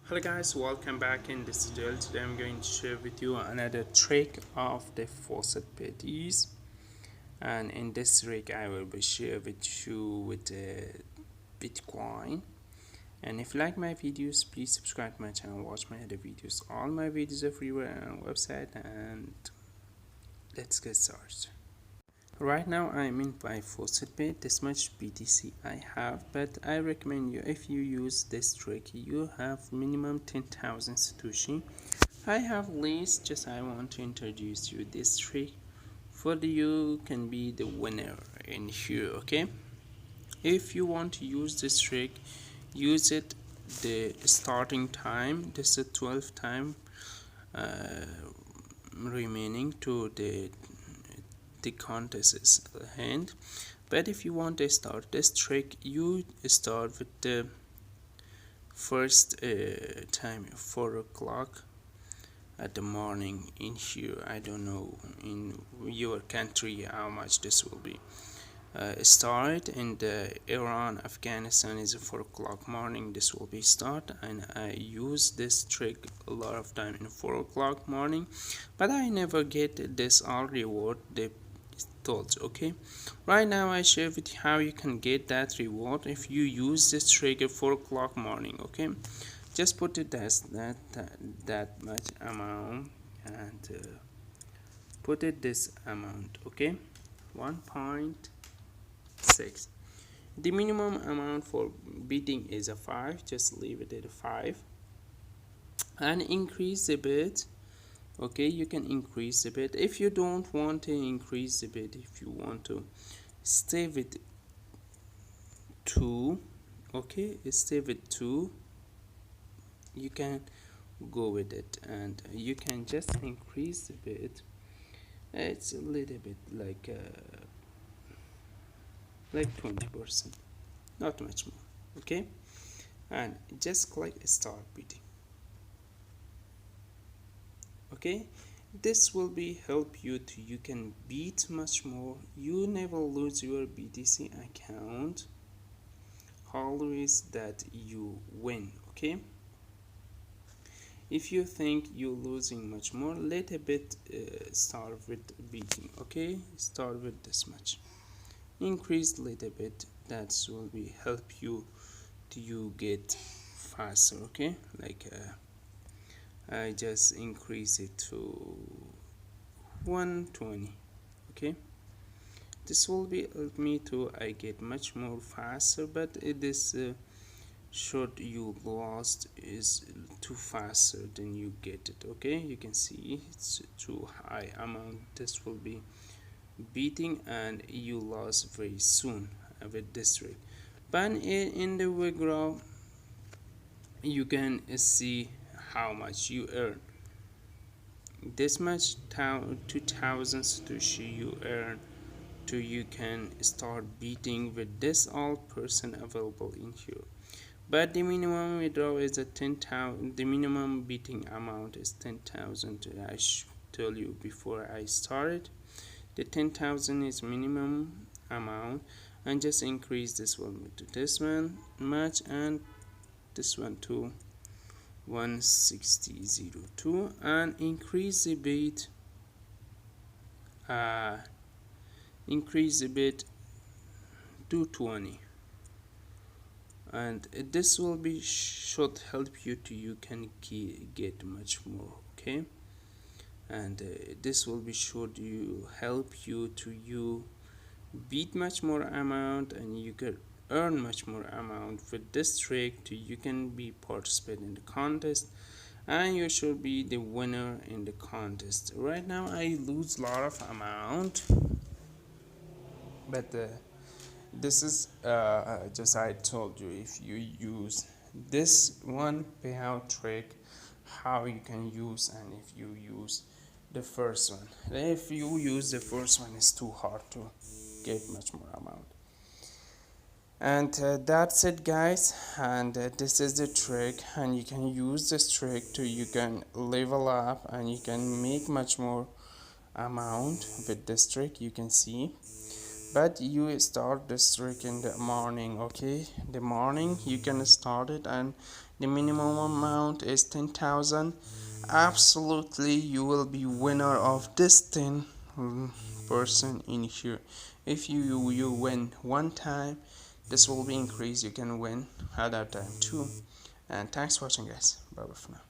Hello guys, welcome back in this tutorial. Today I'm going to share with you another trick of the faucet patties, and in this trick I will be sharing with you with Bitcoin. And if you like my videos, please subscribe to my channel, watch my other videos. All my videos are free on our website, and let's get started. Right now I'm in my faucet pay. This much BTC I have, but I recommend you, if you use this trick, you have minimum 10,000 Satoshi. I have less, just I want to introduce you this trick for you can be the winner in here. Okay, if you want to use this trick, use it the starting time. This is 12 time remaining to the contest is hand. But if you want to start this trick, you start with the first time 4 o'clock at the morning in here. I don't know in your country how much this will be. Start in the Iran, Afghanistan is 4 o'clock morning. This will be start, and I use this trick a lot of time in 4 o'clock morning, but I never get this all reward the thoughts. Okay, right now I share with you how you can get that reward if you use this trick at 4 o'clock morning. Okay, just put it as that much amount, and put it this amount. Okay, 1.6. The minimum amount for beating is a 5. Just leave it at a 5 and increase a bit. Okay, you can increase a bit if you don't want to increase a bit. If you want to stay with 2, okay, stay with 2, you can go with it, and you can just increase a bit. It's a little bit like 20%, not much more. Okay, and just click start beating. Okay, this will be help you to you can beat much more. You never lose your BTC account, always that you win. Okay, if you think you're losing much more, let a bit start with beating. Okay, start with this much, increase little bit. That will be help you to you get faster. Okay, like I just increase it to 120. Okay, this will be help me to I get much more faster, but it is short you lost is too faster than you get it. Okay, you can see it's too high amount. This will be beating, and you lost very soon with this trick. But in the withdrawal you can see how much you earn. This much 2000 Satoshi you earn to you can start beating with this all person available in here. But the minimum withdrawal is a 10,000. The minimum beating amount is 10,000. I told you before I started. The 10,000 is minimum amount, and just increase this one to this one much, and this one to 160.02, and increase the bit to 20, and this will be should help you to you can get much more. Okay, and this will be should you help you to you beat much more amount, and you can earn much more amount with this trick to you can be participate in the contest, and you should be the winner in the contest. Right now I lose a lot of amount, but this is just I told you, if you use this one payout trick, how you can use, and if you use the first one. If you use the first one, it's too hard to get much more amount. And that's it guys, and this is the trick, and you can use this trick to you can level up, and you can make much more amount with this trick. You can see, but you start this trick in the morning. Okay, the morning you can start it, and the minimum amount amount is 10,000. Absolutely, you will be winner of this 10 person in here. If you win one time, this will be increased. You can win other time too. And thanks for watching, guys. Bye bye for now.